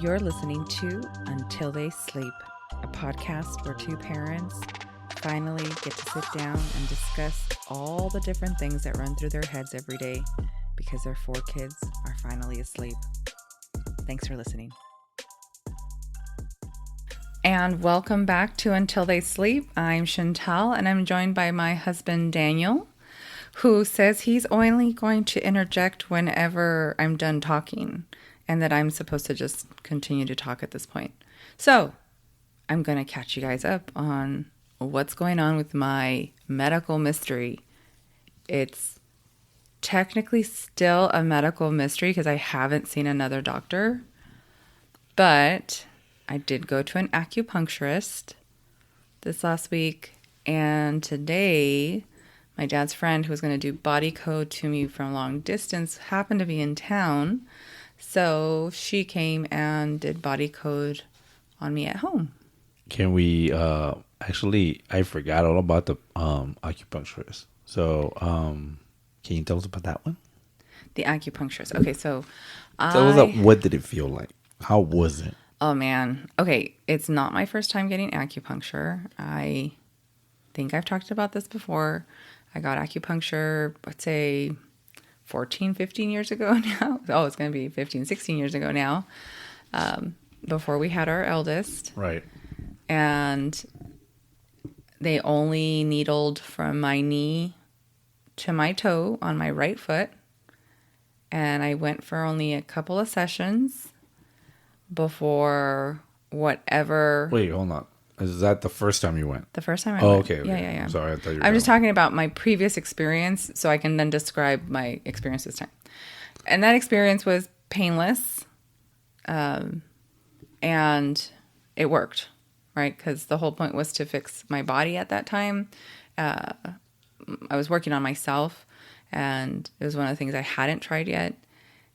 You're listening to Until They Sleep, a podcast where two parents finally get to sit down and discuss all the different things that run through their heads every day because their four kids are finally asleep. Thanks for listening. And welcome back to Until They Sleep. I'm Shantelle, and I'm joined by my husband, Daniel, who says he's only going to interject whenever I'm done talking and that I'm supposed to just continue to talk at this point. So I'm going to catch you guys up on what's going on with my medical mystery. It's technically still a medical mystery because I haven't seen another doctor, but I did go to an acupuncturist this last week, and today my dad's friend who was going to do body code to me from long distance happened to be in town, so she came and did body code on me at home. Can we actually, I forgot all about the acupuncturist. So can you tell us about that one? The acupuncturist. Okay, so tell us what did it feel like? How was it? Oh, man. Okay, it's not my first time getting acupuncture. I think I've talked about this before. I got acupuncture, let's say, 14, 15 years ago now. Oh, it's going to be 15, 16 years ago now, before we had our eldest. Right. And they only needled from my knee to my toe on my right foot. And I went for only a couple of sessions before whatever. Wait, hold on. Is that the first time you went? The first time I went. Okay. Yeah. I'm sorry, I thought you were I'm just talking about my previous experience so I can then describe my experience this time. And that experience was painless. And it worked, right? Because the whole point was to fix my body at that time. I was working on myself, and it was one of the things I hadn't tried yet.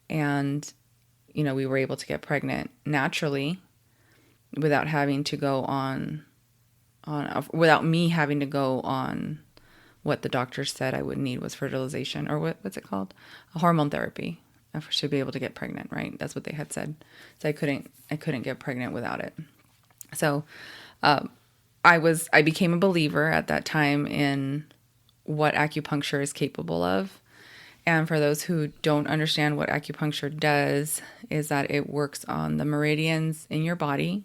And we were able to get pregnant naturally without having to go without me having to go on what the doctor said I would need was fertilization, or what's it called? A hormone therapy to be able to get pregnant, right? That's what they had said. So I couldn't get pregnant without it. So I became a believer at that time in what acupuncture is capable of. And for those who don't understand what acupuncture does, is that it works on the meridians in your body.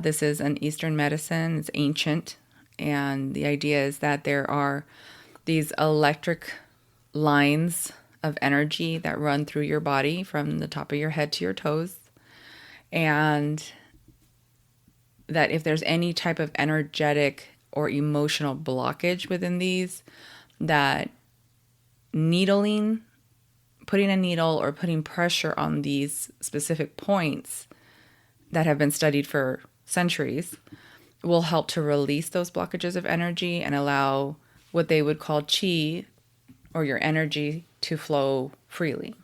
This is an Eastern medicine. It's ancient. And the idea is that there are these electric lines of energy that run through your body from the top of your head to your toes. And that if there's any type of energetic or emotional blockage within these, that putting a needle or putting pressure on these specific points that have been studied for centuries will help to release those blockages of energy and allow what they would call chi, or your energy, to flow freely.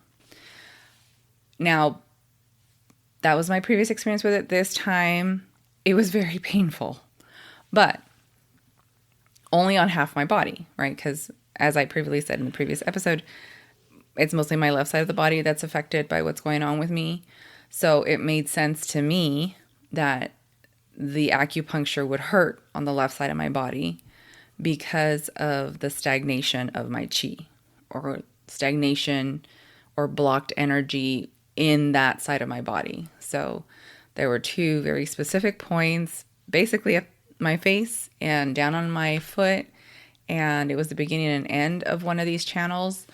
Now, that was my previous experience with it. This time, it was very painful, but only on half my body, right? Because as I previously said in the previous episode, it's mostly my left side of the body that's affected by what's going on with me. So it made sense to me that the acupuncture would hurt on the left side of my body because of the stagnation of my chi, or stagnation or blocked energy in that side of my body. So there were two very specific points, basically at my face and down on my foot. And it was the beginning and end of one of these channels.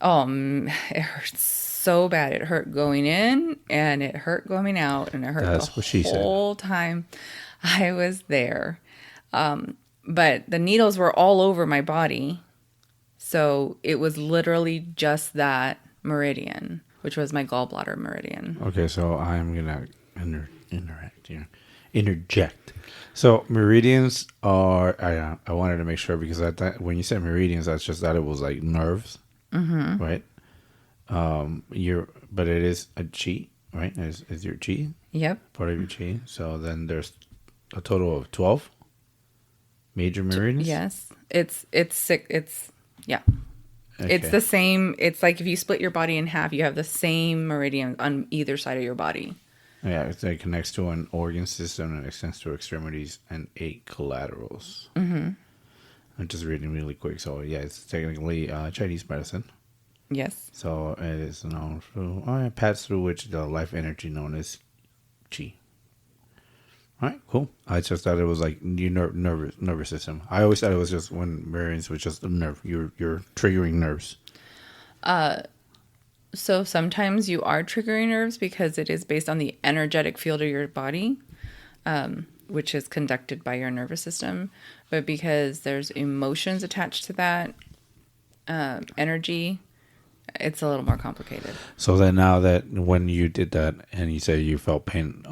It hurt so bad. It hurt going in and it hurt going out, and it hurt the whole time I was there. But the needles were all over my body. So it was literally just that meridian, which was my gallbladder meridian. Okay, so I'm going to interject. So meridians are, I wanted to make sure, because I thought when you said meridians, that's just that it was like nerves, right? But it is a chi, right? Is your chi? Yep. Part of your chi. So then there's a total of 12 major meridians? Yes. It's yeah. Okay. It's the same. It's like if you split your body in half, you have the same meridian on either side of your body. Yeah, it connects to an organ system and extends to extremities and 8 collaterals. Mm-hmm. I'm just reading really quick. So, yeah, it's technically Chinese medicine. Yes. So, it is known through, it paths through which the life energy known as Qi. All right, cool. I just thought it was like your nervous system. I always thought it was just when meridians was just a nerve. You're triggering nerves. So sometimes you are triggering nerves because it is based on the energetic field of your body, which is conducted by your nervous system. But because there's emotions attached to that energy, it's a little more complicated. So then now that when you did that and you said you felt pain,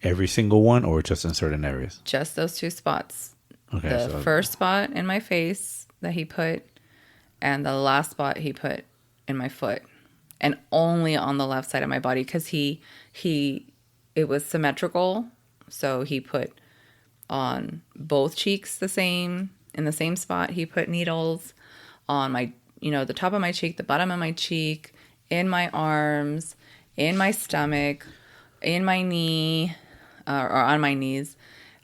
every single one or just in certain areas? Just those 2 spots. Okay. The first spot in my face that he put and the last spot he put in my foot. And only on the left side of my body because it was symmetrical. So he put on both cheeks in the same spot. He put needles on my, the top of my cheek, the bottom of my cheek, in my arms, in my stomach, in my knee, or on my knees,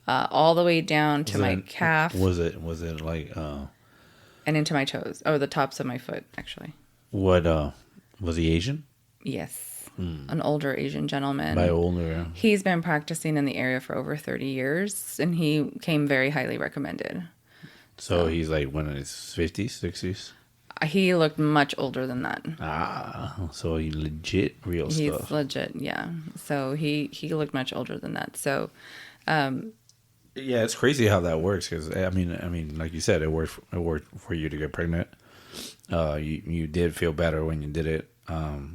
all the way down to my calf. Was it like... and into my toes, or the tops of my foot, actually. What, was he Asian? Yes. An older Asian gentleman. By older, yeah. He's been practicing in the area for over 30 years, and he came very highly recommended. So he's like one in his 50s, 60s? He looked much older than that. So he legit real stuff. He's legit, yeah. So he looked much older than that. So, yeah, it's crazy how that works because I mean, like you said, it worked for you to get pregnant. You did feel better when you did it.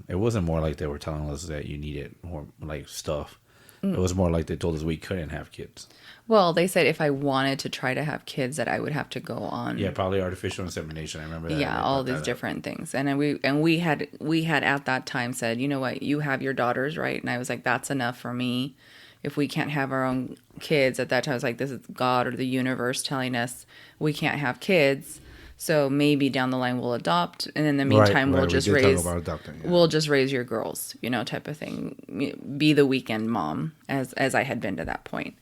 It wasn't more like they were telling us that you needed more like stuff. It was more like they told us we couldn't have kids. Well, they said if I wanted to try to have kids, that I would have to go on. Yeah, probably artificial insemination. I remember that. Yeah, all these different things. And we had at that time said, you know what, you have your daughters, right? And I was like, that's enough for me. If we can't have our own kids, at that time I was like, this is God or the universe telling us we can't have kids. So maybe down the line we'll adopt, and in the meantime we'll just raise we'll just raise your girls, type of thing. Be the weekend mom, as I had been to that point.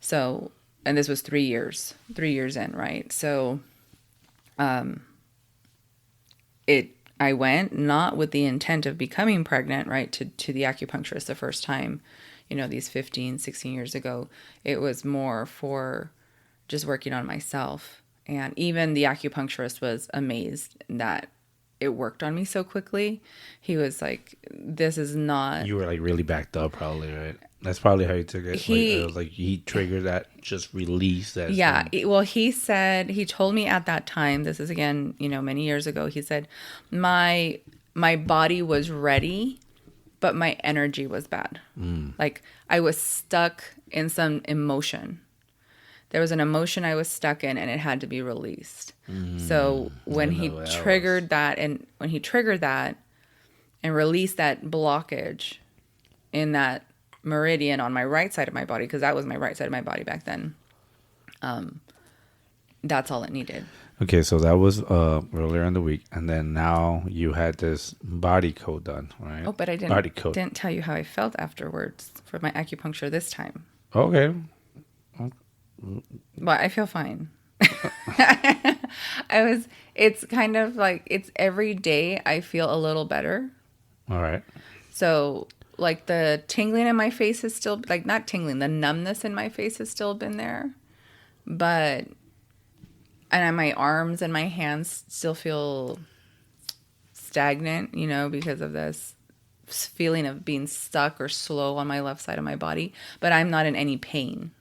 So, and this was 3 years in, right? So, I went not with the intent of becoming pregnant, right? To the acupuncturist the first time, these 15, 16 years ago. It was more for just working on myself. And even the acupuncturist was amazed that it worked on me so quickly. He was like, this is not... You were like really backed up probably, right? That's probably how you took it. It was like he triggered that, just released that. Yeah. Well, he told me at that time, this is again, many years ago, he said, my body was ready, but my energy was bad. Like I was stuck in some emotion. There was an emotion I was stuck in, and it had to be released. So when he triggered that and released that blockage in that meridian on my right side of my body, because that was my right side of my body back then, that's all it needed. Okay, so that was earlier in the week, and then now you had this body code done, right? Oh, but I didn't tell you how I felt afterwards for my acupuncture this time. Okay. But I feel fine. It's kind of like, it's every day I feel a little better. All right. So like the tingling in my face is still, like not tingling, the numbness in my face has still been there. And my arms and my hands still feel stagnant, because of this feeling of being stuck or slow on my left side of my body. But I'm not in any pain.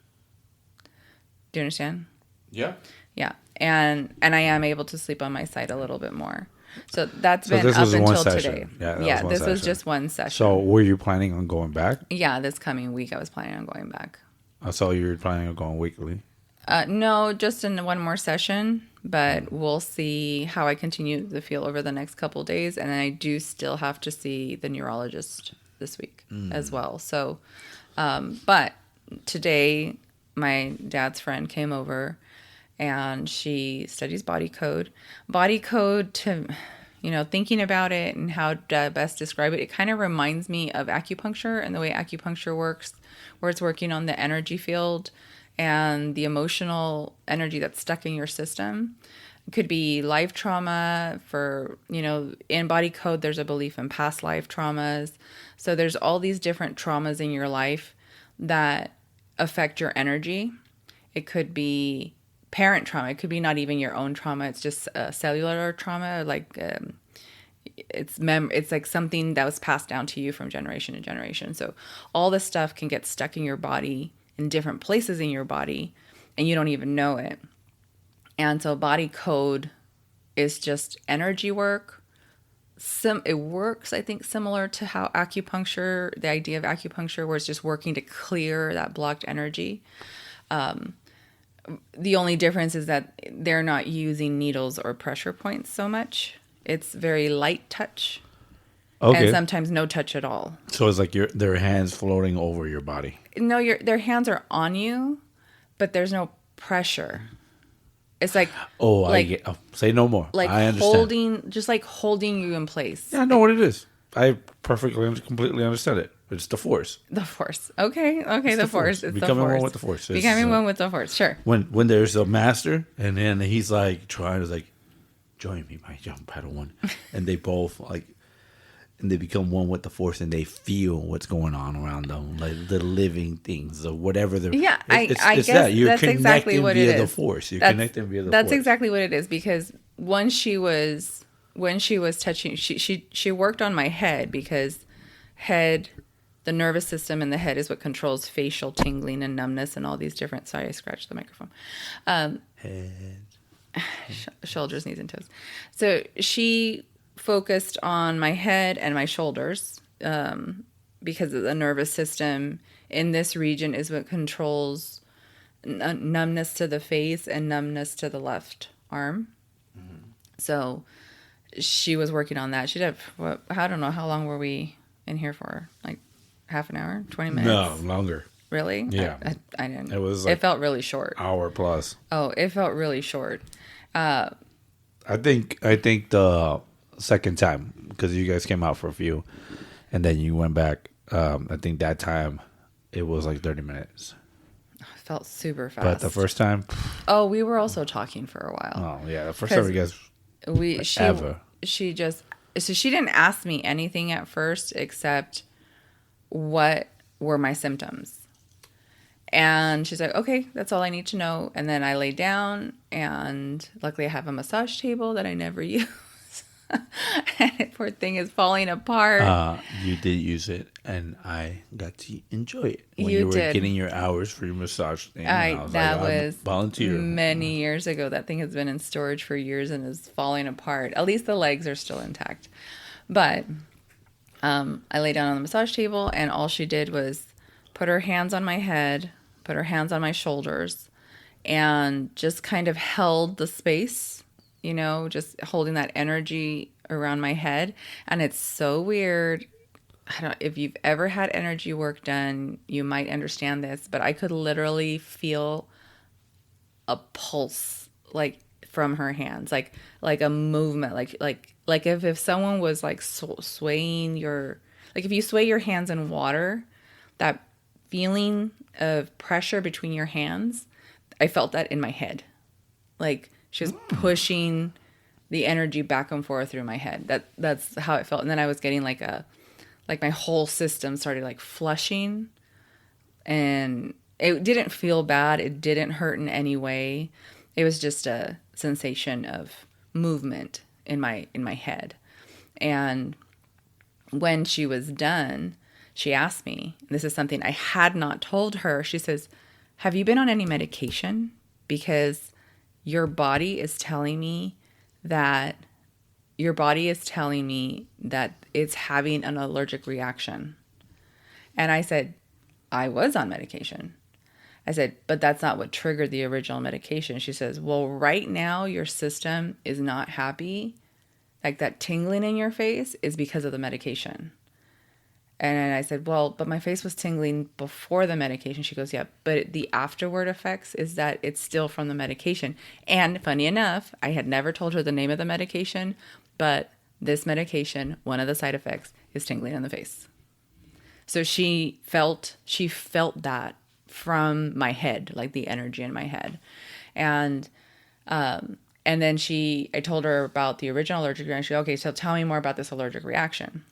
Do you understand? Yeah. Yeah. And I am able to sleep on my side a little bit more. So that's been up until today. Yeah, this was just one session. So were you planning on going back? Yeah, this coming week I was planning on going back. I saw you were planning on going weekly. No, just in one more session, but we'll see how I continue to feel over the next couple of days. And I do still have to see the neurologist this week as well. So, but today my dad's friend came over and she studies body code. Body code, to thinking about it and how to best describe it, it kind of reminds me of acupuncture and the way acupuncture works, where it's working on the energy field and the emotional energy that's stuck in your system. It could be life trauma for, in body code, there's a belief in past life traumas. So there's all these different traumas in your life that affect your energy. It could be parent trauma. It could be not even your own trauma. It's just cellular trauma. Like it's like something that was passed down to you from generation to generation. So all this stuff can get stuck in your body in different places in your body, and you don't even know it. And so body code is just energy work. It works, I think, similar to how acupuncture, the idea of acupuncture, where it's just working to clear that blocked energy. The only difference is that they're not using needles or pressure points so much. It's very light touch. Okay. And sometimes no touch at all. So it's like their hands floating over your body. No, their hands are on you, but there's no pressure. It's like I get. Oh, say no more. Like I understand. just like holding you in place. Yeah, I know what it is. I completely understand it. It's the force. The force. Okay. It's the force. It's becoming the force. one with the force. Becoming one with the force. Sure. When there's a master, and then he's like trying to join me, my young Padawan, and they both and they become one with the force, and they feel what's going on around them, like the living things or whatever they're. Yeah, I guess that you're that's exactly what it is. The force. You're connecting via the force. That's exactly what it is, because when she was touching, she worked on my head, because the nervous system in the head is what controls facial tingling and numbness and all these different. Sorry, I scratched the microphone. Head. Shoulders, knees, and toes. So she focused on my head and my shoulders, because of the nervous system in this region is what controls numbness to the face and numbness to the left arm. Mm-hmm. So she was working on that. She'd have, I don't know, how long were we in here for? Like half an hour, 20 minutes? No, longer. Really? Yeah. I didn't. It felt really short. Hour plus. Oh, it felt really short. I think the second time, because you guys came out for a few, and then you went back. I think that time it was like 30 minutes. It felt super fast. But the first time, we were also talking for a while. Oh yeah, the first time you guys she didn't ask me anything at first except what were my symptoms. And she's like, okay, that's all I need to know. And then I lay down, and luckily I have a massage table that I never use. And poor thing is falling apart. You did use it, and I got to enjoy it when you were getting your hours for your massage thing. That was volunteer many years ago. That thing has been in storage for years and is falling apart. At least the legs are still intact. But I lay down on the massage table, and all she did was put her hands on my head, put her hands on my shoulders, and just kind of held the space, just holding that energy around my head. And it's so weird. If you've ever had energy work done, you might understand this, but I could literally feel a pulse, from her hands, like a movement, like if someone was swaying if you sway your hands in water, that feeling of pressure between your hands, I felt that in my head. She was pushing the energy back and forth through my head. That's how it felt. And then I was getting my whole system started flushing, and it didn't feel bad. It didn't hurt in any way. It was just a sensation of movement in my head. And when she was done, she asked me, and this is something I had not told her. She says, have you been on any medication? Because your body is telling me that it's having an allergic reaction. And I said, I was on medication. I said, but that's not what triggered the original medication. She says, well, right now your system is not happy. That tingling in your face is because of the medication. And I said, well, but my face was tingling before the medication. She goes, yeah, but the afterward effects is that it's still from the medication. And funny enough, I had never told her the name of the medication, but this medication, one of the side effects is tingling in the face. So she felt that from my head, like the energy in my head. And then I told her about the original allergic reaction. Okay, so tell me more about this allergic reaction.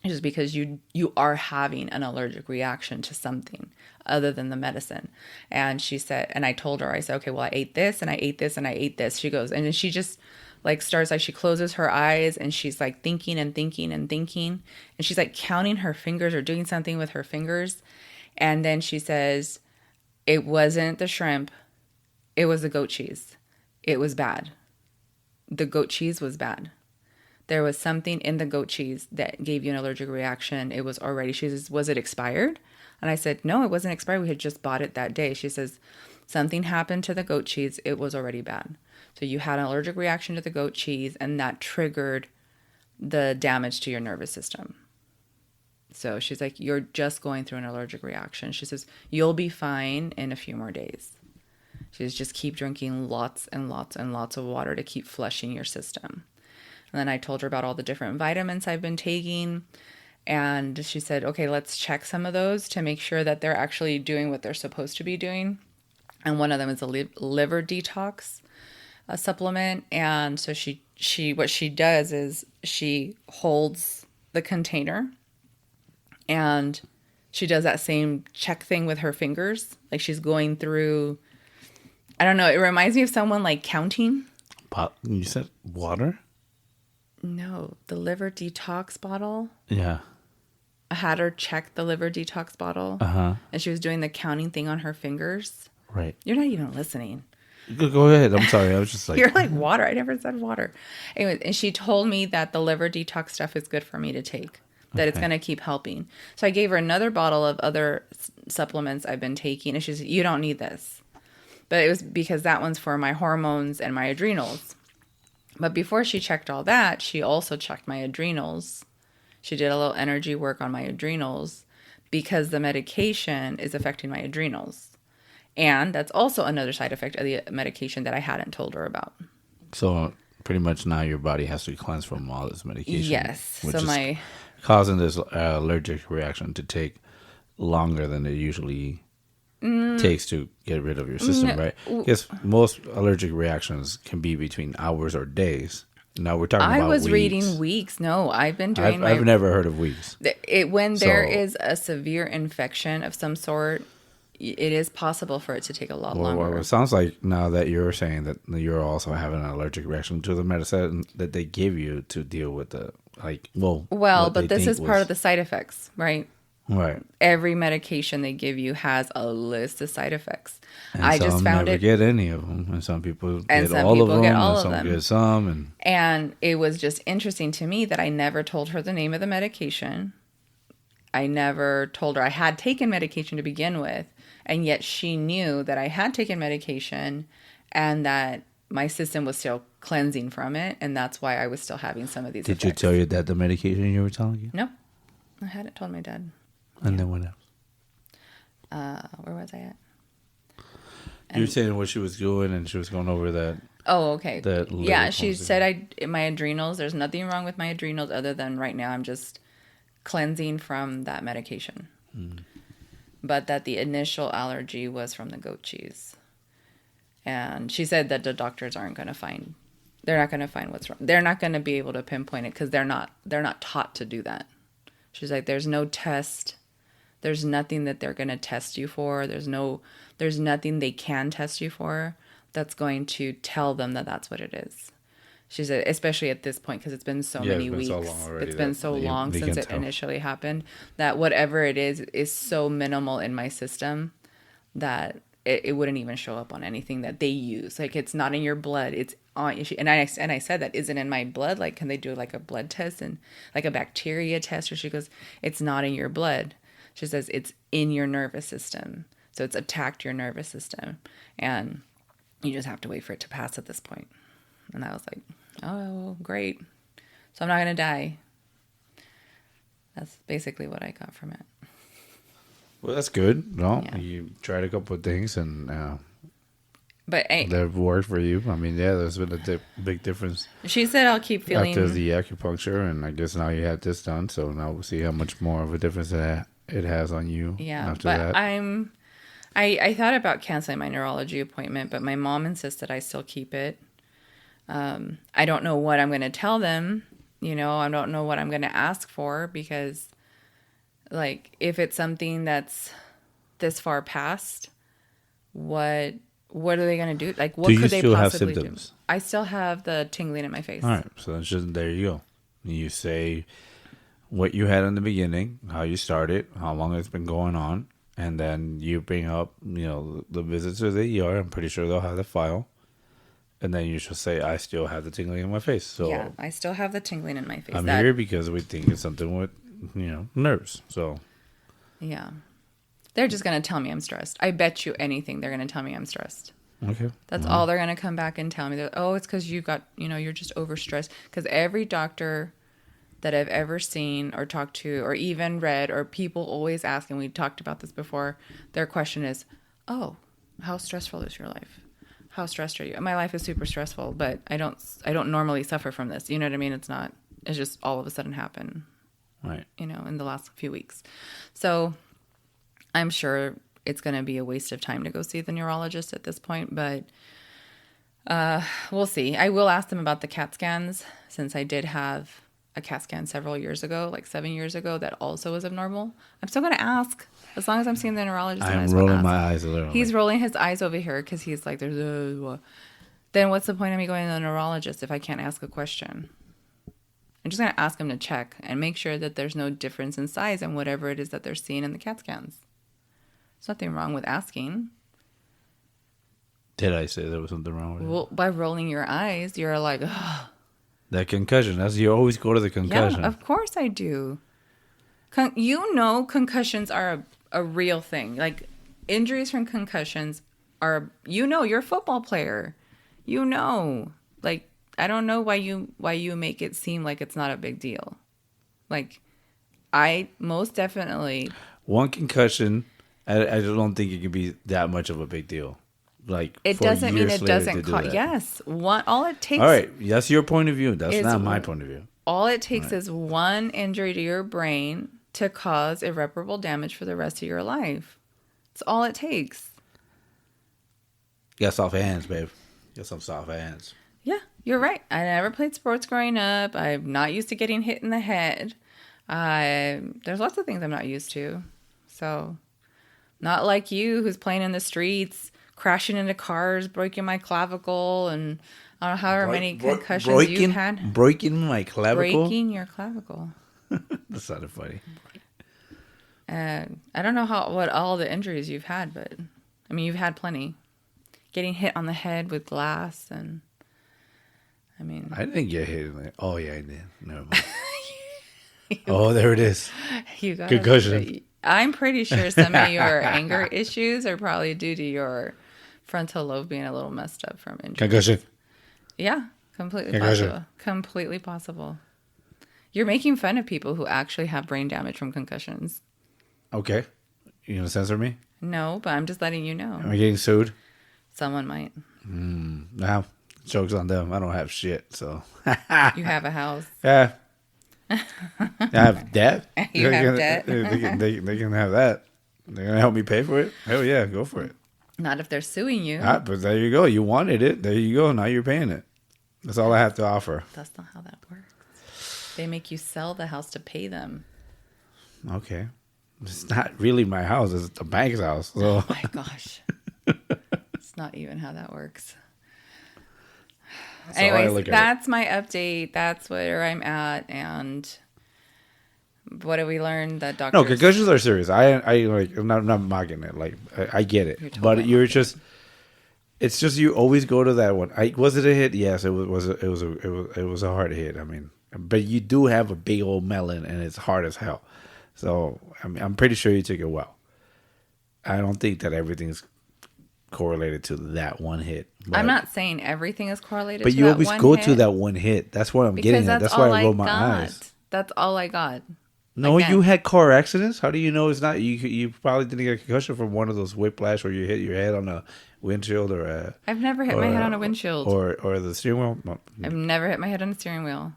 Just because you are having an allergic reaction to something other than the medicine. And she said, and I told her, I said, okay, well, I ate this and I ate this and I ate this. She goes, and then she just like starts, like she closes her eyes and she's like thinking and thinking and thinking. And she's like counting her fingers or doing something with her fingers. And then she says, it wasn't the shrimp. It was the goat cheese. It was bad. The goat cheese was bad. There was something in the goat cheese that gave you an allergic reaction. It was already, she says, was it expired? And I said, no, it wasn't expired. We had just bought it that day. She says, something happened to the goat cheese. It was already bad. So you had an allergic reaction to the goat cheese and that triggered the damage to your nervous system. So she's like, you're just going through an allergic reaction. She says, you'll be fine in a few more days. She says, just keep drinking lots and lots and lots of water to keep flushing your system. And then I told her about all the different vitamins I've been taking. And she said, okay, let's check some of those to make sure that they're actually doing what they're supposed to be doing. And one of them is a liver detox supplement. And so she what she does is she holds the container and she does that same check thing with her fingers. Like she's going through, I don't know, it reminds me of someone like counting. You said water? No, the liver detox bottle. Yeah. I had her check the liver detox bottle. Uh-huh. And she was doing the counting thing on her fingers. Right. You're not even listening. Go ahead. I'm sorry. I was just like... You're like, water. I never said water. Anyway, and she told me that the liver detox stuff is good for me to take. That it's going to keep helping. So I gave her another bottle of other supplements I've been taking. And she said, you don't need this. But it was because that one's for my hormones and my adrenals. But before she checked all that, she also checked my adrenals. She did a little energy work on my adrenals because the medication is affecting my adrenals. And that's also another side effect of the medication that I hadn't told her about. So pretty much now your body has to cleanse from all this medication. Yes. Which so is causing this allergic reaction to take longer than it usually takes to get rid of your system, right? Because most allergic reactions can be between hours or days. Now we're talking about weeks. I was reading weeks. No, I've been doing I've never heard of weeks. When there is a severe infection of some sort, it is possible for it to take a lot longer. Well, it sounds like now that you're saying that you're also having an allergic reaction to the medicine that they give you to deal with the, like, but this is part of the side effects, right? Right. Every medication they give you has a list of side effects. And I just found never get any of them, and some people get all of them, and some get some. And it was just interesting to me that I never told her the name of the medication. I never told her I had taken medication to begin with, and yet she knew that I had taken medication and that my system was still cleansing from it, and that's why I was still having some of these effects. Did you tell your dad the medication you were telling you? No, I hadn't told my dad. And then what else? Where was I at? You were saying what she was doing, and she was going over that. Oh, okay. Yeah, she said my adrenals. There's nothing wrong with my adrenals other than right now I'm just cleansing from that medication. But that the initial allergy was from the goat cheese. And she said that the doctors aren't going to find. They're not going to find what's wrong. They're not going to be able to pinpoint it because they're not taught to do that. She's like, there's no test. There's nothing that they're going to test you for. There's nothing they can test you for that's going to tell them that that's what it is. She said, especially at this point, because it's been so many weeks. It's been so long since it initially happened that whatever it is so minimal in my system that it wouldn't even show up on anything that they use. Like, it's not in your blood. It's on. And I said, that isn't in my blood. Like, can they do like a blood test and like a bacteria test? Or she goes, it's not in your blood. She says, it's in your nervous system. So it's attacked your nervous system. And you just have to wait for it to pass at this point. And I was like, oh, great. So I'm not going to die. That's basically what I got from it. Well, that's good. No, yeah. You tried a couple of things, and But that worked for you. I mean, yeah, there's been a big difference she said I'll keep feeling after the acupuncture, and I guess now you had this done, so now we'll see how much more of a difference it has on you. Yeah, after but that. I thought about canceling my neurology appointment, but my mom insisted I still keep it. I don't know what I'm going to tell them. I don't know what I'm going to ask for because, like, if it's something that's this far past, what are they going to do? Like, what could they possibly do? I still have the tingling in my face. All right, so that's just there. You go. You say what you had in the beginning, how you started, how long it's been going on, and then you bring up, the visits to the ER. I'm pretty sure they'll have the file. And then you should say, I still have the tingling in my face. So yeah, I still have the tingling in my face. I'm here because we think it's something with, nerves. So yeah, they're just going to tell me I'm stressed. I bet you anything they're going to tell me I'm stressed. Okay. That's all they're going to come back and tell me. It's because you've got, you're just overstressed. Because every doctor that I've ever seen or talked to or even read, or people always ask, and we talked about this before, their question is, oh, how stressful is your life? How stressed are you? My life is super stressful, but I don't normally suffer from this. You know what I mean? It's just all of a sudden happened, right? In the last few weeks. So I'm sure it's going to be a waste of time to go see the neurologist at this point, but we'll see. I will ask them about the CAT scans since I did have a CAT scan several years ago, like 7 years ago, that also was abnormal. I'm still going to ask. As long as I'm seeing the neurologist, I'm rolling my eyes a little. He's rolling his eyes over here because he's like, "There's Then what's the point of me going to the neurologist if I can't ask a question? I'm just going to ask him to check and make sure that there's no difference in size and whatever it is that they're seeing in the CAT scans. There's nothing wrong with asking. Did I say there was something wrong with it? Well, by rolling your eyes, you're like, ugh. That concussion. You always go to the concussion. Yeah, of course I do. Concussions are a real thing. Like, injuries from concussions are, you're a football player. Like, I don't know why you make it seem like it's not a big deal. Like, I most definitely. One concussion, I don't think it could be that much of a big deal. Like, it doesn't mean it doesn't cause. Yes, all it takes. All right, that's your point of view. That's not my point of view. All it takes is one injury to your brain to cause irreparable damage for the rest of your life. It's all it takes. You got soft hands, babe. You got some soft hands. Yeah, you're right. I never played sports growing up. I'm not used to getting hit in the head. There's lots of things I'm not used to. So, not like you who's playing in the streets, crashing into cars, breaking my clavicle, and I don't know however many concussions you've had. Breaking my clavicle? Breaking your clavicle. That sounded funny. I don't know what all the injuries you've had, but I mean, you've had plenty. Getting hit on the head with glass, and I mean, I didn't get hit. Oh yeah, I did. Never mind. Oh, there it is. You got concussion. I'm pretty sure some of your anger issues are probably due to your frontal lobe being a little messed up from injury. Concussion. Yeah, completely possible. Completely possible. You're making fun of people who actually have brain damage from concussions. Okay. You gonna censor me? No, but I'm just letting you know. Am I getting sued? Someone might. Nah, joke's on them. I don't have shit, so. You have a house. Yeah. I have debt. You have debt. They can have that. They're gonna help me pay for it. Hell yeah, go for it. Not if they're suing you. But there you go. You wanted it. There you go. Now you're paying it. That's all I have to offer. That's not how that works. They make you sell the house to pay them. Okay. It's not really my house. It's the bank's house. So. Oh my gosh. It's not even how that works. Anyways, that's my update. That's where I'm at. And what did we learn? That doctors... No, concussions are serious. I'm not mocking it. Like, I get it. It's just you always go to that one. Was it a hit? Yes, it was a hard hit. I mean, but you do have a big old melon and it's hard as hell. So I mean, I'm pretty sure you took it well. I don't think that everything's correlated to that one hit. I'm not saying everything is correlated. But you always go to that one hit. That's what I'm getting at. That's why I roll my eyes. That's all I got. No, Again. you had car accidents. How do you know it's not? You probably didn't get a concussion from one of those whiplash where you hit your head on a windshield or I've never hit my head on a windshield. or the steering wheel. No, I've never hit my head on a steering wheel.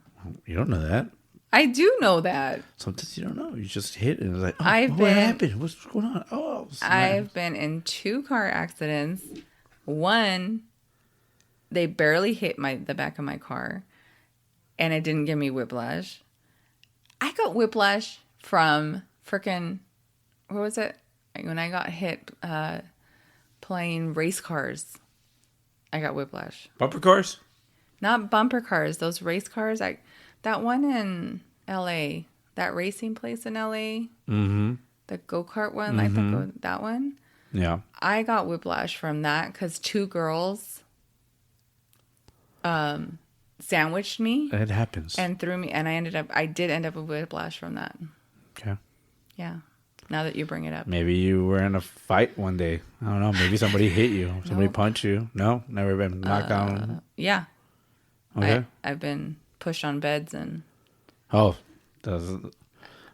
you don't know that. I do know that. Sometimes you don't know. You just hit and it's like, What happened? What's going on? Oh, snap. I've been in 2 car accidents. One, they barely hit the back of my car, and it didn't give me whiplash. I got whiplash from freaking, what was it? When I got hit playing race cars, I got whiplash. Bumper cars? Not bumper cars, those race cars. That one in LA, that racing place in LA, the go-kart one, that one. Yeah. I got whiplash from that because 2 girls sandwiched me. It happens. And threw me, and I did end up with whiplash from that. Okay. Yeah. Now that you bring it up. Maybe you were in a fight one day. I don't know. Maybe somebody hit you. Somebody punched you. No? Never been knocked down? Yeah. Okay. I've been pushed on beds and... Oh.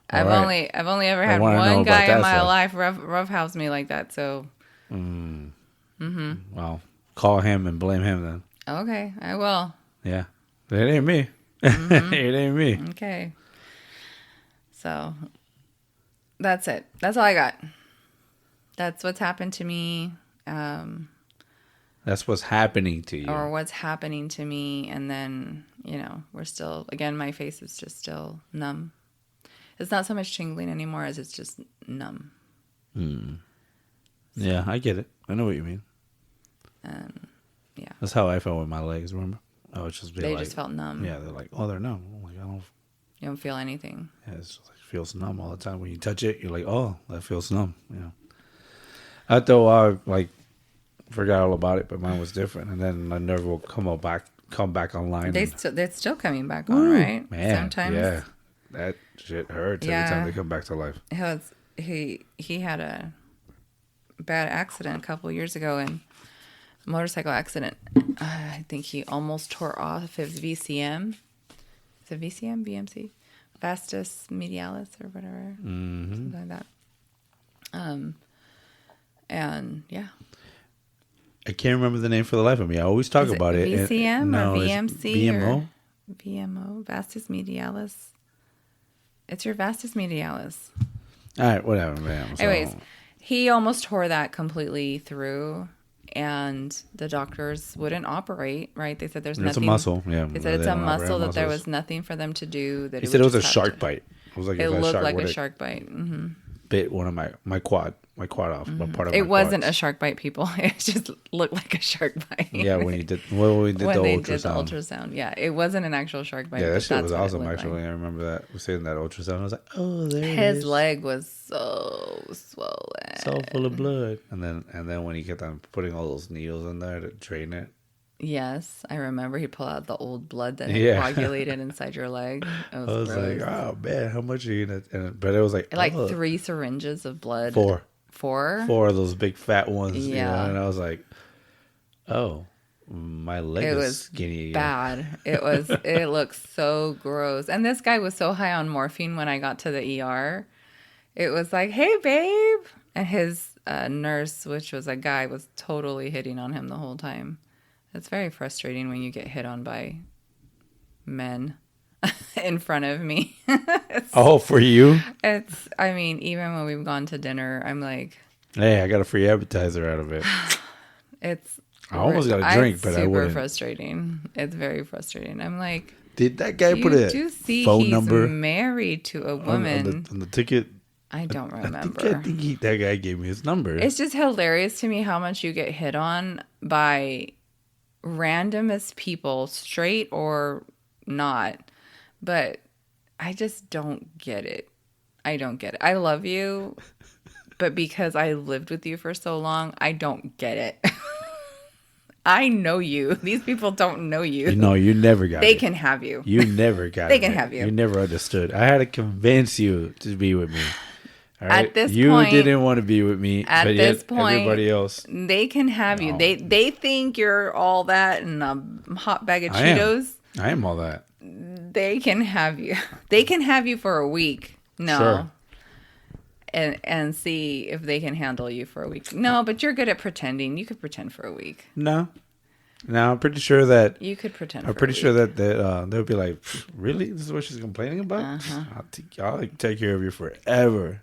I've only ever had one guy in my life roughhouse me like that, so... Well, call him and blame him then. Okay, I will. Yeah. It ain't me. It ain't me. Okay. So, that's it. That's all I got. That's what's happened to me. That's what's happening to you. Or what's happening to me. And then, we're still, again, my face is just still numb. It's not so much tingling anymore as it's just numb. Yeah, I get it. I know what you mean. Yeah. That's how I felt with my legs, remember? I was just They just felt numb. Yeah, they're like, oh, they're numb. I'm like, You don't feel anything. Yeah, it feels numb all the time. When you touch it, you're like, oh, that feels numb. After a while, I forgot all about it, but mine was different. And then my nerve will come back online. They're still coming back on, right? Man, sometimes. Yeah, that shit hurts every time they come back to life. He had a bad accident a couple years ago, and a motorcycle accident. I think he almost tore off his VCM. Is it VCM? VMC? Vastus medialis or whatever. Something like that. And yeah. I can't remember the name for the life of me. I always talk about it. VCM or VMC? VMO? Or VMO. Vastus medialis. It's your vastus medialis. All right, whatever, man. Anyways, he almost tore that completely through, and the doctors wouldn't operate, right? They said there's nothing. It's a muscle, yeah. They said it's a muscle, that there was nothing for them to do. That he said it was a shark bite. It was like it looked like a shark bite. Bit one of my quad off, part of it my wasn't quads. a shark bite, people. It just looked like a shark bite. Yeah, when we did the ultrasound. Yeah, it wasn't an actual shark bite. Yeah, that shit was awesome. Actually, I remember that. We seeing that ultrasound. I was like, oh, there it is. His leg was so swollen, so full of blood. And then when he kept on putting all those needles in there to drain it. Yes, I remember he pulled out the old blood that had coagulated inside your leg. I was like, oh man, how much are you gonna? But it was like 3 syringes of blood. 4 of those big fat ones. Yeah, and I was like, oh, my leg is skinny. Bad. It looks so gross. And this guy was so high on morphine when I got to the ER. It was like, hey babe, and his nurse, which was a guy, was totally hitting on him the whole time. It's very frustrating when you get hit on by men in front of me. For you? Even when we've gone to dinner, I'm like... Hey, I got a free appetizer out of it. I almost got a drink, but I wouldn't. It's super frustrating. It's very frustrating. I'm like... Did that guy put a phone number? He's married to a woman. On the ticket? I don't remember. I think that guy gave me his number. It's just hilarious to me how much you get hit on by... randomest people, straight or not, but I just don't get it. I don't get it. I love you, but because I lived with you for so long, I don't get it. I know you. These people don't know you. No, you never got it. They can have you. You never got it. They can have you. You never understood. I had to convince you to be with me. All right? At this you point, didn't want to be with me. At but this yet point, everybody else, they can have you. They think you're all that and a hot bag of Cheetos. I am all that. They can have you. They can have you for a week. No. Sure. And see if they can handle you for a week. No, but you're good at pretending. You could pretend for a week. No. No, I'm pretty sure that You could pretend. I'm for pretty a sure week. that they'll be like, really? This is what she's complaining about? I'll take care of you forever.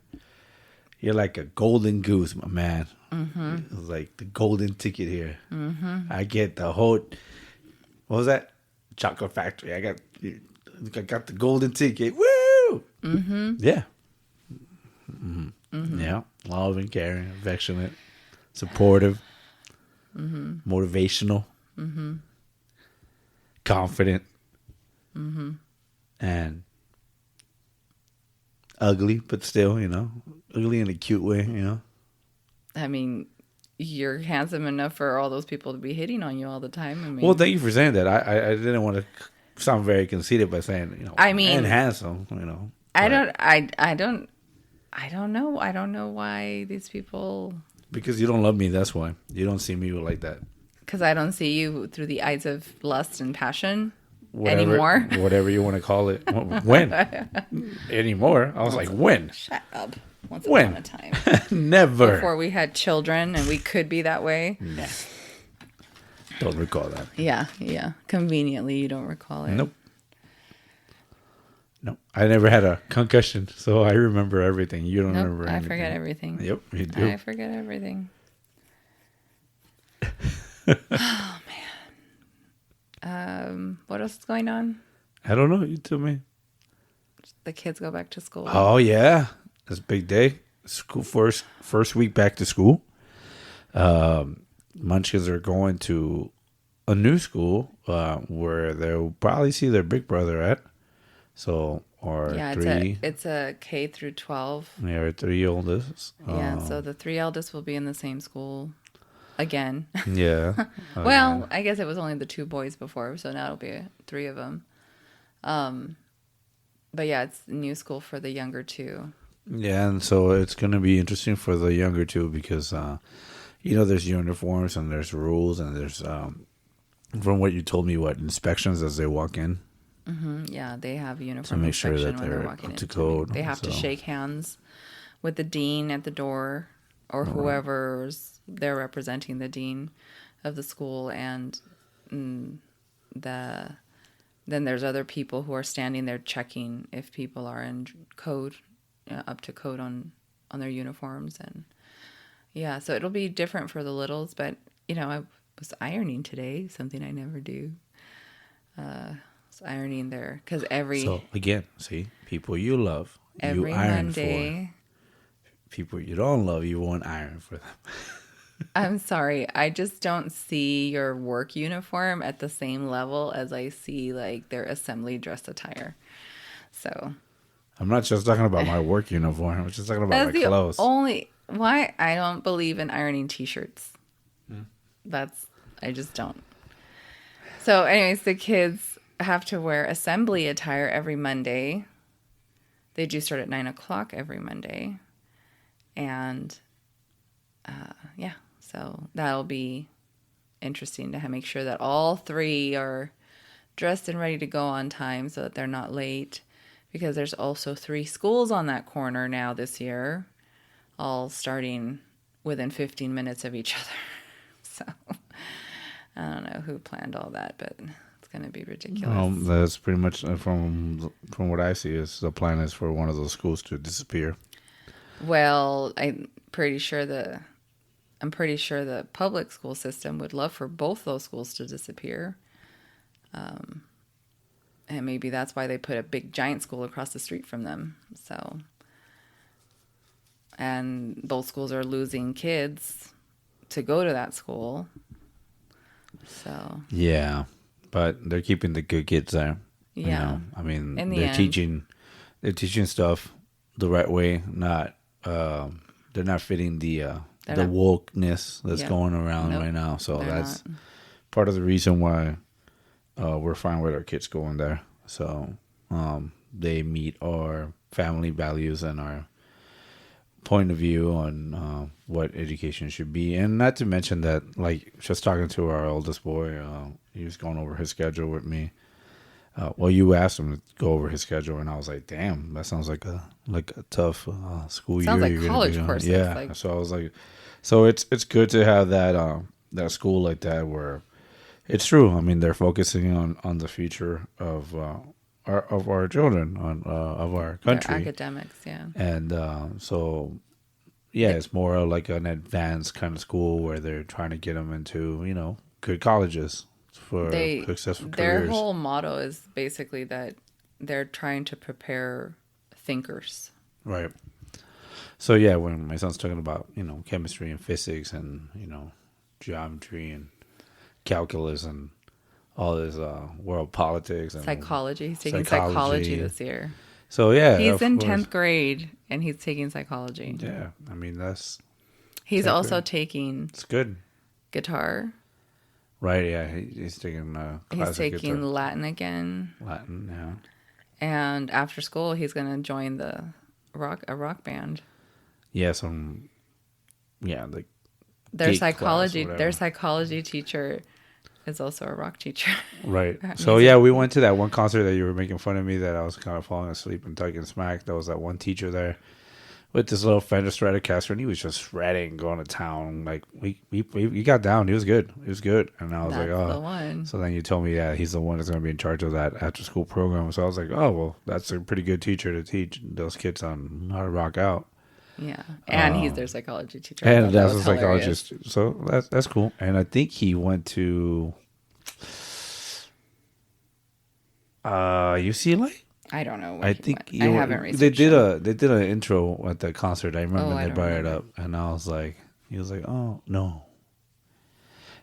You're like a golden goose, my man. Mm-hmm. It's like the golden ticket here. Mm-hmm. I get the whole. What was that? Chocolate factory. I got the golden ticket. Woo! Mm-hmm. Yeah. Mm-hmm. Mm-hmm. Yeah. Loving, caring, affectionate, supportive, motivational, confident, and ugly, but still, ugly in a cute way, I mean, you're handsome enough for all those people to be hitting on you all the time. I mean, Well, thank you for saying that. I didn't want to sound very conceited by saying, I mean, and handsome, I don't know. I don't know why these people. Because you don't love me, that's why. You don't see me like that. Because I don't see you through the eyes of lust and passion Whatever, anymore. Whatever you want to call it. When? Anymore? I was like, when? Shut up. Once When? upon a time. Never. Before we had children and we could be that way. Nah. Don't recall that. Yeah. Conveniently, you don't recall it. Nope. No, I never had a concussion, so I remember everything. You don't remember anything. I forget everything. Yep, you do. I forget everything. Oh, man. What else is going on? I don't know. You tell me. The kids go back to school. Oh, yeah. It's a big day. School first week back to school. Munchkins are going to a new school where they'll probably see their big brother at. So, or yeah, three. It's a K through 12. Yeah, or 3 oldest. Yeah, so the 3 eldest will be in the same school again. Yeah. Well, I guess it was only the 2 boys before, so now it'll be 3 of them. But yeah, it's a new school for the younger 2. Yeah, and so it's going to be interesting for the younger 2 because, there's uniforms and there's rules and there's, from what you told me, inspections as they walk in. Mm-hmm. Yeah, they have uniform to make sure that when they're walking up to in. code. They have to shake hands with the dean at the door or whoever's there representing the dean of the school, and then there's other people who are standing there checking if people are in code, up to code on their uniforms. And yeah, so it'll be different for the littles, but I was ironing today, something I never do. Ironing there because so again, see, people you love, every you iron Monday. For. People you don't love, you won't iron for them. I'm sorry, I just don't see your work uniform at the same level as I see like their assembly dress attire. So I'm not just talking about my work uniform. I'm just talking about my clothes. Why I don't believe in ironing t-shirts. I just don't. So anyways, the kids have to wear assembly attire every Monday. They do start at 9:00 every Monday. And so that'll be interesting to make sure that all 3 are dressed and ready to go on time so that they're not late, because there's also 3 schools on that corner now this year, all starting within 15 minutes of each other. So I don't know who planned all that, but going to be ridiculous. That's pretty much from what I see is the plan is for one of those schools to disappear. Well, I'm pretty sure the public school system would love for both those schools to disappear. And maybe that's why they put a big giant school across the street from them. So, and both schools are losing kids to go to that school. So yeah. But they're keeping the good kids there. Yeah. I mean, they're teaching stuff the right way. Not they're not fitting the wokeness that's going around right now. So that's part of the reason why we're fine with our kids going there. So they meet our family values and our point of view on what education should be. And not to mention that, like, just talking to our oldest boy, he was going over his schedule with me. Well, you asked him to go over his schedule, and I was like, "Damn, that sounds like a tough school Sounds year like you're gonna be college on." courses. Yeah, Like so I was like, so it's good to have that that school like that where it's true. I mean, they're focusing on the future of our children, on of our their country, academics, yeah. and so yeah, Th- it's more like an advanced kind of school where they're trying to get them into good colleges for successful their careers. whole motto is basically that they're trying to prepare thinkers. Right. So yeah, when my son's talking about chemistry and physics and geometry and calculus and all this world politics and Psychology. He's taking psychology this year. So yeah, He's of in course. 10th grade and he's taking psychology. Yeah, I mean that's He's 10th also grade. taking It's good, guitar. right? Yeah, he's taking He's classic taking guitar. Latin again. Latin. Yeah, And after school, he's going to join a rock band. yeah, some like Their geek class or psychology whatever. their psychology teacher is also a rock teacher. Right. That So music. yeah, we went to that one concert that you were making fun of me that I was kind of falling asleep and talking smack. There was that one teacher there with this little Fender Stratocaster, and he was just shredding, going to town. Like we got down. He was good. He was good. And I was That's like, oh. the one. So then you told me, yeah, he's the one that's going to be in charge of that after school program. So I was like, oh well, that's a pretty good teacher to teach those kids on how to rock out. Yeah. And he's their psychology teacher. And I thought that's that a was psychologist. So that's cool. And I think he went to UCLA. I don't know. I think I haven't researched they did him. they did an intro at the concert. I remember I they don't brought it remember. up, and I was like, he was like, oh no,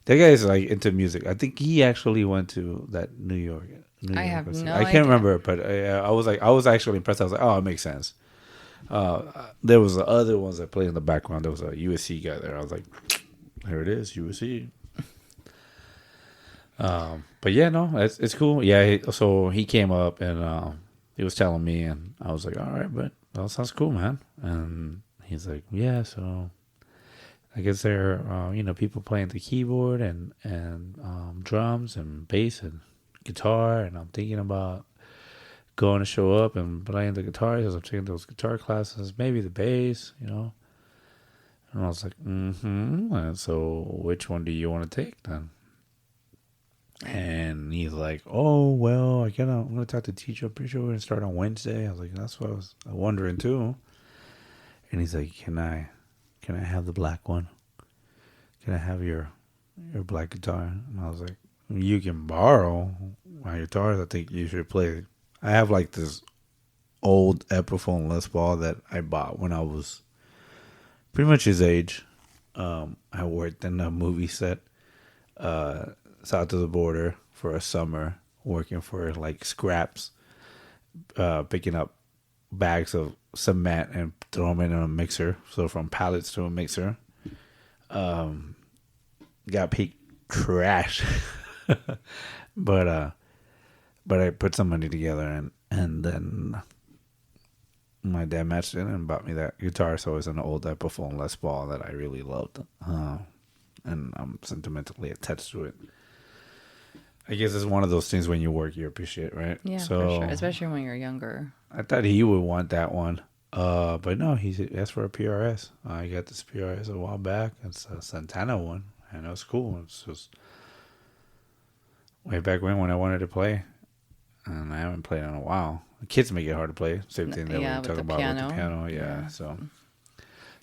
that guy's like into music. I think he actually went to that New York. I have no I can't idea. remember, but I was actually impressed. I was like, oh, it makes sense. There was the other ones that played in the background. There was a USC guy there. I was like, here it is, USC. But yeah, no, it's cool. Yeah, so he came up and he was telling me, and I was like, all right, but that sounds cool, man. And he's like, yeah, so I guess there are people playing the keyboard and drums and bass and guitar, and I'm thinking about going to show up and playing the guitar because I'm taking those guitar classes, maybe the bass, And I was like, mm-hmm. And so which one do you want to take then? And he's like, oh, well, I'm going to talk to the teacher. I'm pretty sure we're going to start on Wednesday. I was like, that's what I was wondering too. And he's like, can I have the black one? Can I have your black guitar? And I was like, you can borrow my guitars. I think you should play. I have like this old Epiphone Les Paul that I bought when I was pretty much his age. I worked in a movie set south of the border for a summer, working for like scraps, picking up bags of cement and throw them in a mixer. So from pallets to a mixer. Got paid trash, but I put some money together and then my dad matched it and bought me that guitar. So it's an old Epiphone Les Paul that I really loved, and I'm sentimentally attached to it. I guess it's one of those things when you work, you appreciate, right? Yeah, so, for sure. Especially when you're younger. I thought he would want that one. But no, he asked for a PRS. I got this PRS a while back. It's a Santana one, and it was cool. It's just way back when I wanted to play, and I haven't played in a while. The kids make it hard to play. Same thing that we talk about with the piano. Yeah. So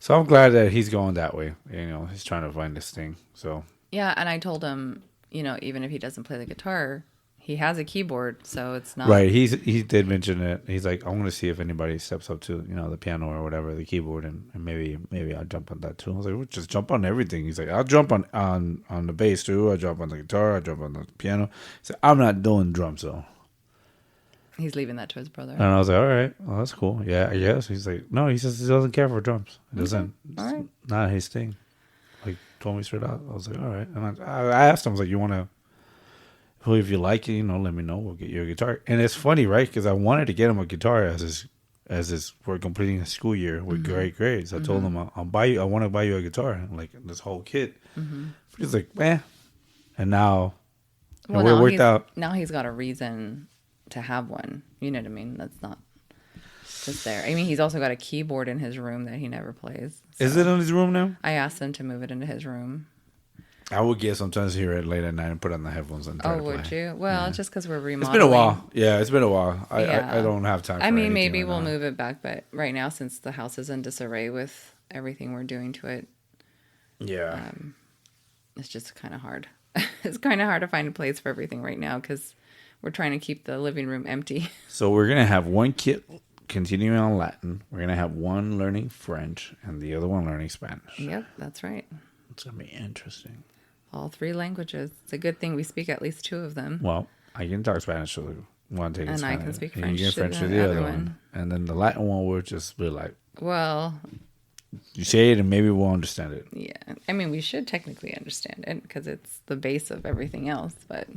I'm glad that he's going that way. He's trying to find this thing. So yeah, and I told him, even if he doesn't play the guitar, he has a keyboard, so it's not right. He did mention it. He's like, I want to see if anybody steps up to the piano or whatever, the keyboard, and maybe I'll jump on that too. I was like, well, just jump on everything. He's like, I'll jump on the bass too. I'll jump on the guitar. I'll jump on the piano. So I'm not doing drums though. He's leaving that to his brother. And I was like, all right, well that's cool. Yeah, I guess. He's like, no, he says he doesn't care for drums. He doesn't. All right. It's not his thing. Like told me straight out. I was like, all right. And I asked him, I was like, you want to? Well, if you like it, let me know. We'll get you a guitar. And it's funny, right? Because I wanted to get him a guitar as we're completing his school year with great grades. I told him I'll buy you. I want to buy you a guitar, like this whole kit. He's like, and now we're worked out. Now he's got a reason to have one. You know what I mean? That's not just there. I mean, he's also got a keyboard in his room that he never plays. So Is it in his room now? I asked him to move it into his room. I would get sometimes hear it late at night and put on the headphones and try to play. Would you? Well, just because we're remodeling. It's been a while. Yeah, it's been a while. Yeah. I don't have time for I mean, anything maybe right we'll now. move it back, but right now, since the house is in disarray with everything we're doing to it, Yeah. it's just kind of hard. It's kind of hard to find a place for everything right now because we're trying to keep the living room empty. So we're going to have one kid continuing on Latin. We're going to have one learning French and the other one learning Spanish. Yep, that's right. It's going to be interesting. All 3 languages. It's a good thing we speak at least 2 of them. Well, I can talk Spanish to the one taking And Spanish. I can speak and French you can to French the to the other other one. one. And then the Latin one will just be like, Well, you say it and maybe we'll understand it. yeah. I mean, we should technically understand it because it's the base of everything else. But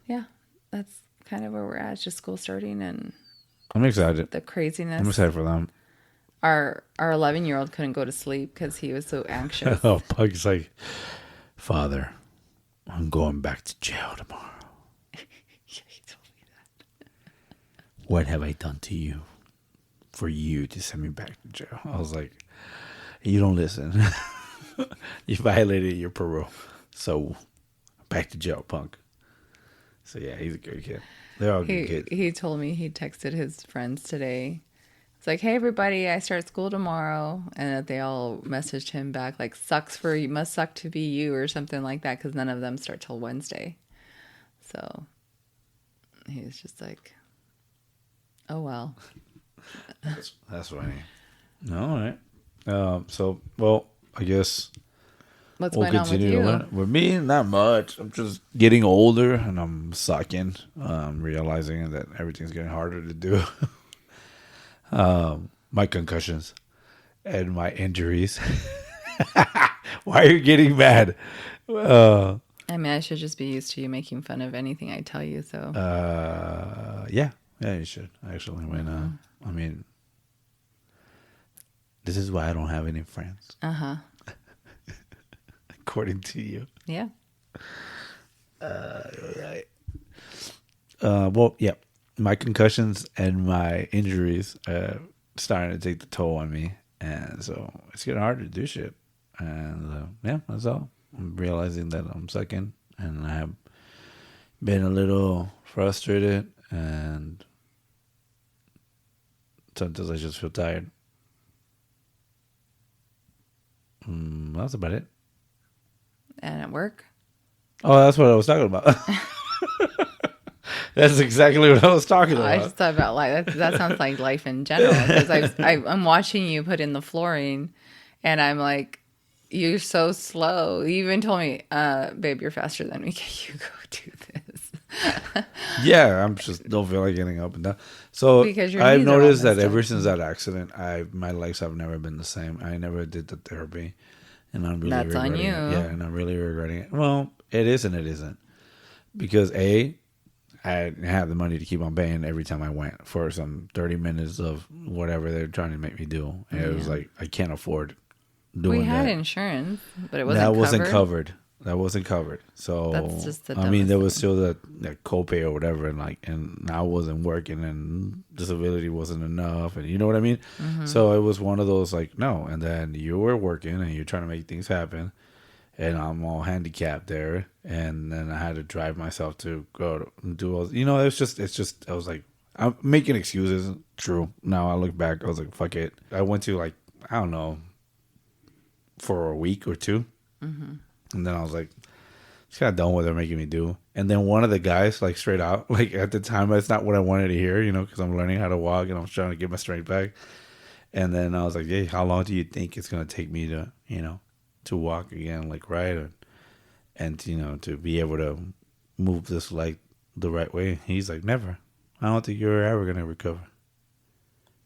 yeah, that's kind of where we're at. It's just school starting and I'm excited. the craziness. I'm excited for them. Our 11-year-old couldn't go to sleep because he was so anxious. Oh, Pug's like, Father, I'm going back to jail tomorrow. Yeah, he told me that. What have I done to you for you to send me back to jail? I was like, you don't listen. You violated your parole. So back to jail, punk. So yeah, he's a good kid. They're all good kids. He told me he texted his friends today. It's like, hey, everybody, I start school tomorrow. And that they all messaged him back like, must suck to be you or something like that because none of them start till Wednesday. So he was just like, oh, well. That's funny. All right. So, well, I guess What's we'll going on with continue to you? learn. With me, not much. I'm just getting older and I'm sucking, realizing that everything's getting harder to do. My concussions and my injuries. Why are you getting mad? I mean, I should just be used to you making fun of anything I tell you. So Yeah, you should actually. When I mean, this is why I don't have any friends. According to you. yeah. Right. Well, yeah. My concussions and my injuries starting to take the toll on me, and so it's getting hard to do shit. And yeah, that's all. I'm realizing that I'm sucking, and I have been a little frustrated, and sometimes I just feel tired. That's about it. And at work? Oh, that's what I was talking about. That's exactly what I was talking about. I just thought about life. That sounds like life in general. Because I'm watching you put in the flooring, and I'm like, you're so slow. You even told me, babe, you're faster than me. Can you go do this? Yeah, I'm just don't feel like getting up and down. So Because your I've knees are all noticed that messed ever up. since that accident, my legs have never been the same. I never did the therapy, and I'm really That's on regretting you. it. Yeah, and I'm really regretting it. Well, it is and it isn't, because I didn't have the money to keep on paying every time I went for some 30 minutes of whatever they're trying to make me do. And it was like, I can't afford doing We had that. insurance, but it wasn't That covered. wasn't covered. That wasn't covered. So That's just the I mean, there dumbest was still that copay or whatever, and I wasn't working, and disability wasn't enough, and you know what I mean. Mm-hmm. So it was one of those like no, and then you were working and you're trying to make things happen, and I'm all handicapped there, and then I had to drive myself to go to do all. You know, it's just. I was like, I'm making excuses. True. Now I look back, I was like, fuck it. I went to like I don't know for a week or 2. Mm-hmm. And then I was like, just kind of done with what they're making me do. And then one of the guys, like straight out, like at the time, that's not what I wanted to hear, you know, because I'm learning how to walk and I'm trying to get my strength back. And then I was like, hey, how long do you think it's going to take me to, you know, to walk again, like right? And, you know, to be able to move this leg the right way. He's like, never. I don't think you're ever going to recover.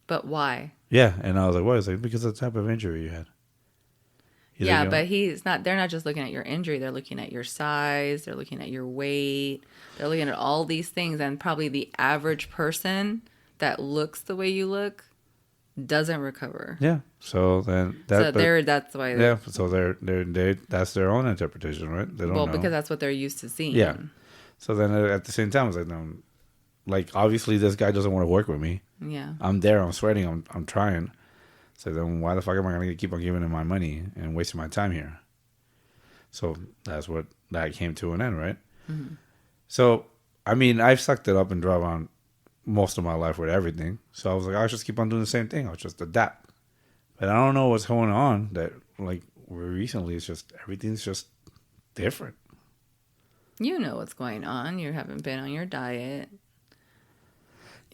But why? Yeah. And I was like, what? He's like, because of the type of injury you had. He's Yeah, like, but they're not just looking at your injury. They're looking at your size. They're looking at your weight. They're looking at all these things. And probably the average person that looks the way you look doesn't recover. yeah. So then That's why. Yeah, so they that's their own interpretation, right? They don't know. Because that's what they're used to seeing. Yeah. So then at the same time, I was like, no, like obviously this guy doesn't want to work with me. Yeah. I'm there. I'm sweating. I'm trying. So then why the fuck am I going to keep on giving him my money and wasting my time here? So that's what that came to an end, right? Mm-hmm. So, I mean, I've sucked it up and drove on most of my life with everything. So I was like, I'll just keep on doing the same thing. I'll just adapt. But I don't know what's going on that, like, recently it's just, everything's just different. You know what's going on. You haven't been on your diet.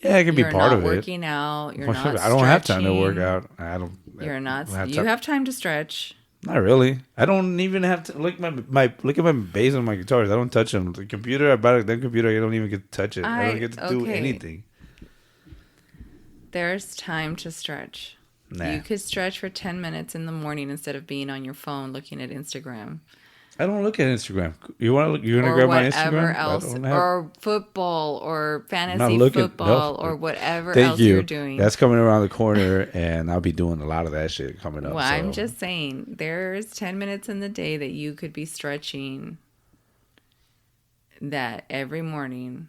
Yeah, it can be part of it. You're not working out. You're not stretching. I don't have time to work out. You're not. You have time to stretch. Not really. I don't even have to look look at my bass on my guitars. I don't touch them. The computer, I bought that computer. I don't even get to touch it. I don't get to do anything. There's time to stretch. Nah. You could stretch for 10 minutes in the morning instead of being on your phone looking at Instagram. I don't look at Instagram. You want to grab my Instagram? Else, or football, or fantasy football, or whatever else you're doing. That's coming around the corner, and I'll be doing a lot of that shit coming up. Well, I'm just saying, there's 10 minutes in the day that you could be stretching that every morning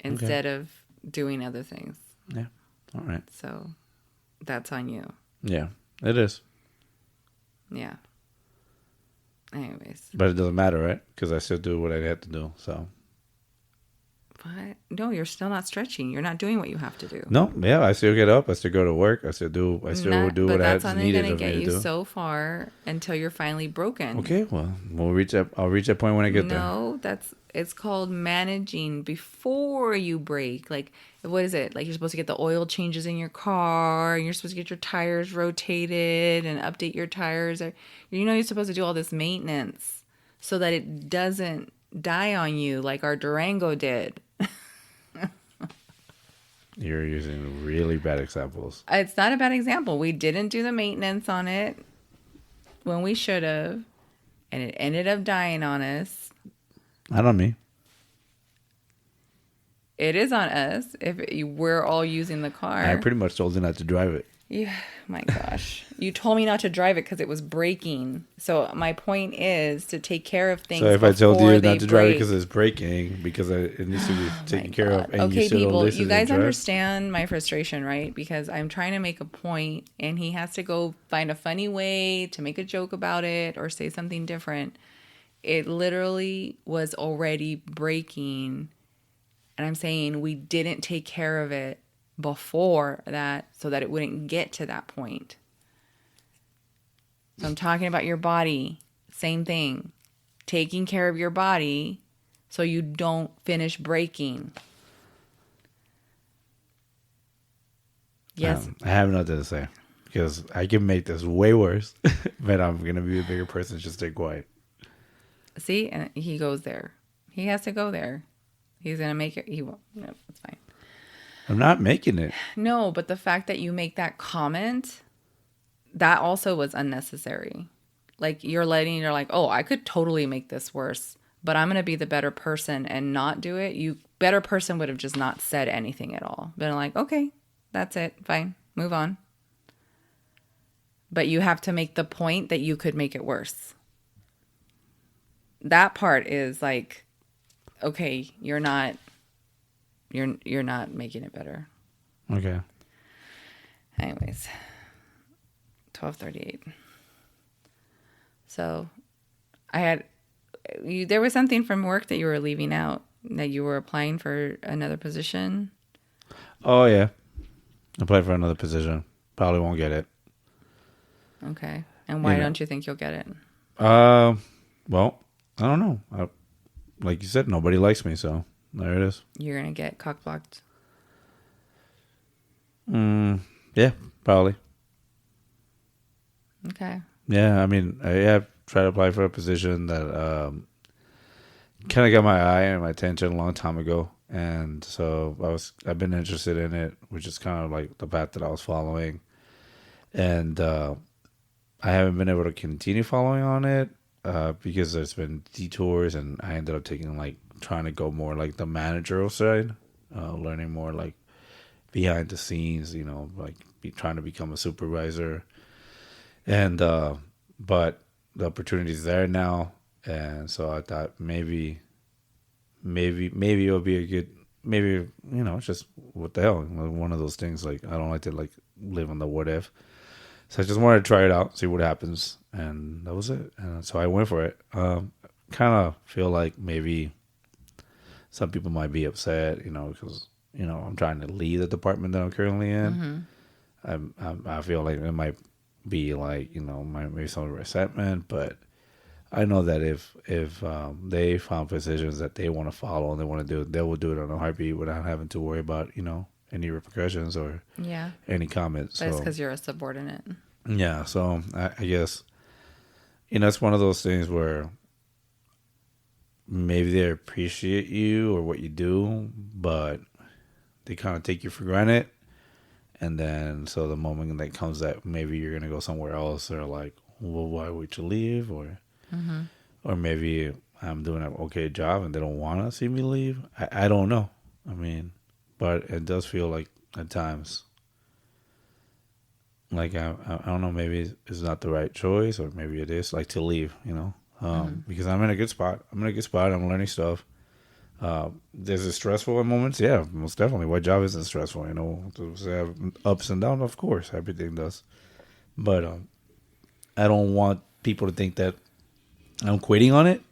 instead of doing other things. Yeah. All right. So that's on you. Yeah, it is. Yeah. Anyways. But it doesn't matter, right? Because I still do what I have to do, so. What? No, you're still not stretching. You're not doing what you have to do. No, yeah, I still get up. I still go to work. I still do what I had needed of me to do. But that's only going to get you so far until you're finally broken. Okay, well, I'll reach that point when I get there. No, it's called managing before you break. Like, what is it? Like, you're supposed to get the oil changes in your car, and you're supposed to get your tires rotated and update your tires. You're supposed to do all this maintenance so that it doesn't die on you like our Durango did. You're using really bad examples. It's not a bad example. We didn't do the maintenance on it when we should have, and it ended up dying on us. Not on me. It is on us if we're all using the car. I pretty much told you not to drive it. Yeah, my gosh. You told me not to drive it because it was breaking. So my point is to take care of things. So if I told you not to drive it because it's breaking, because it needs to be taken care of, and okay, you still people, don't listen you guys and drive? understand my frustration, right? Because I'm trying to make a point, and he has to go find a funny way to make a joke about it or say something different. It literally was already breaking, and I'm saying we didn't take care of it before that so that it wouldn't get to that point. So I'm talking about your body. Same thing. Taking care of your body so you don't finish breaking. Yes. I have nothing to say because I can make this way worse, but I'm going to be a bigger person. Just stay quiet. See? And he goes there. He has to go there. He's going to make it. He won't. No, it's fine. I'm not making it. No, but the fact that you make that comment, that also was unnecessary. Like you're like, oh, I could totally make this worse, but I'm going to be the better person and not do it. You better person would have just not said anything at all. Been like, okay, that's it. Fine. Move on. But you have to make the point that you could make it worse. That part is like, okay, you're not making it better. Okay. Anyways, 12:38. So, there was something from work that you were leaving out, that you were applying for another position. Oh yeah, applied for another position. Probably won't get it. Okay, and why don't you think you'll get it? Well, I don't know. Like you said, nobody likes me, so there it is. You're gonna get cock-blocked. Yeah, probably. Okay. Yeah, I mean, I have tried to apply for a position that kind of got my eye and my attention a long time ago, and so I've been interested in it, which is kind of like the path that I was following, and I haven't been able to continue following on it because there's been detours, and I ended up trying to go more like the managerial side, learning more like behind the scenes, trying to become a supervisor. And, but the opportunity's there now. And so I thought maybe maybe it'll be a good, maybe, it's just what the hell, one of those things. Like, I don't like to like live on the what if. So I just wanted to try it out, see what happens, and that was it. And so I went for it. Kind of feel like maybe some people might be upset, because I'm trying to leave the department that I'm currently in. I feel like it might be like maybe some resentment, but I know that if they found positions that they want to follow and they want to do it, they will do it on a heartbeat without having to worry about any repercussions or any comments. But it's because you're a subordinate. Yeah, so I guess it's one of those things where maybe they appreciate you or what you do, but they kind of take you for granted. And then, so the moment that comes that maybe you're going to go somewhere else, they're like, well, why would you leave? Or maybe I'm doing an okay job and they don't want to see me leave. I don't know. I mean, but it does feel like at times, like I don't know, maybe it's not the right choice, or maybe it is, like, to leave, because I'm in a good spot. I'm learning stuff. There's a stressful moments. Yeah, most definitely. What job isn't stressful? Does it have ups and downs? Of course, everything does. But I don't want people to think that I'm quitting on it.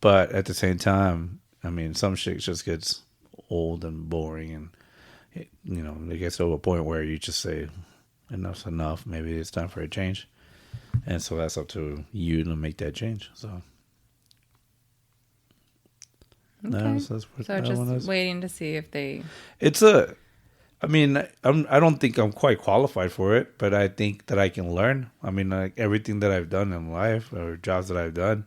But at the same time, I mean, some shit just gets old and boring, and it gets to a point where you just say, enough's enough. Maybe it's time for a change. And so that's up to you to make that change. So. Okay. So just waiting to see if they. I don't think I'm quite qualified for it, but I think that I can learn. I mean, like, everything that I've done in life or jobs that I've done,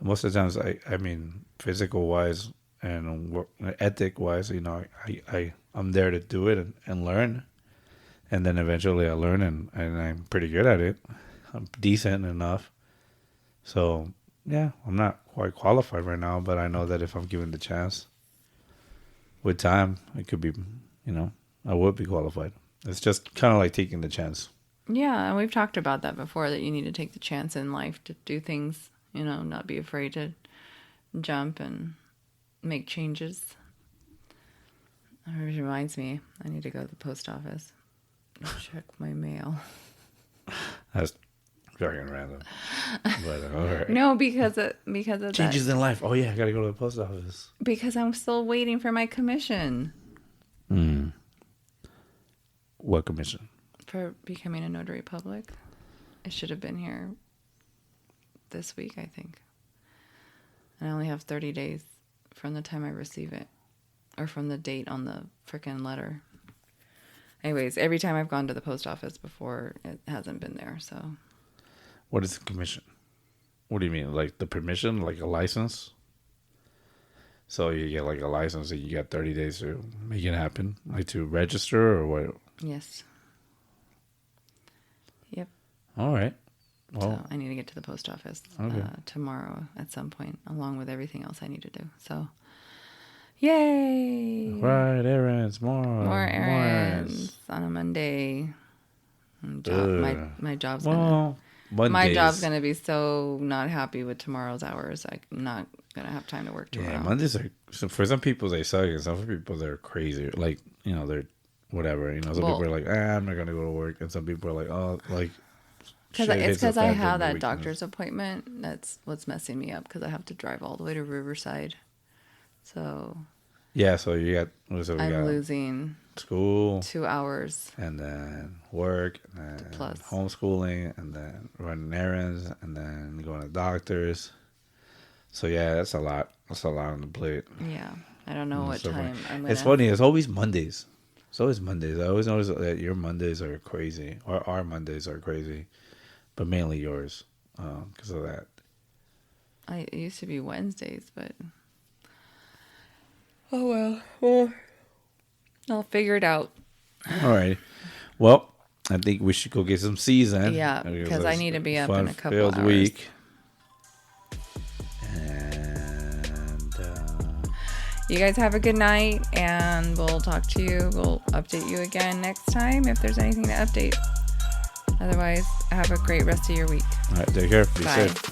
most of the times, I mean, physical wise and ethic wise, I'm there to do it and learn. And then eventually I learn and I'm pretty good at it. I'm decent enough. So, yeah, I'm not quite qualified right now, but I know that if I'm given the chance, with time, it could be, I would be qualified. It's just kind of like taking the chance. Yeah, and we've talked about that before, that you need to take the chance in life to do things, not be afraid to jump and make changes. It reminds me, I need to go to the post office and check my mail. That's very random. But all right. No, because of changes in life. Oh yeah, I gotta go to the post office. Because I'm still waiting for my commission. What commission? For becoming a notary public. It should have been here this week, I think. And I only have 30 days from the time I receive it, or from the date on the frickin' letter. Anyways, every time I've gone to the post office before, it hasn't been there, so. What is the commission? What do you mean? Like the permission? Like a license? So you get like a license and you got 30 days to make it happen? Like to register or what? Yes. Yep. All right. Well, so I need to get to the post office tomorrow at some point, along with everything else I need to do. So, yay! Right, errands, more errands on a Monday. My job's gonna be so not happy with tomorrow's hours. I'm not gonna have time to work tomorrow. Yeah, Mondays are, so for some people they suck, and some people they're crazy. Like they're whatever. Some people are like, I'm not gonna go to work, and some people are like, oh, like. Because I have that doctor's appointment. That's what's messing me up, because I have to drive all the way to Riverside. So. Yeah, so you got. I'm losing. School. 2 hours. And then work, and then plus homeschooling, and then running errands, and then going to doctors. So yeah, that's a lot. That's a lot on the plate. Yeah, I don't know what time I'm gonna. It's funny. It's always Mondays. I always notice that your Mondays are crazy, or our Mondays are crazy. But mainly yours, because of that. It used to be Wednesdays, but oh well. I'll figure it out. All right. Well, I think we should go get some season. Yeah, because I need to be up in a couple hours. Week. And you guys have a good night, and we'll talk to you. We'll update you again next time if there's anything to update. Otherwise, have a great rest of your week. All right, take care. Be Bye. safe.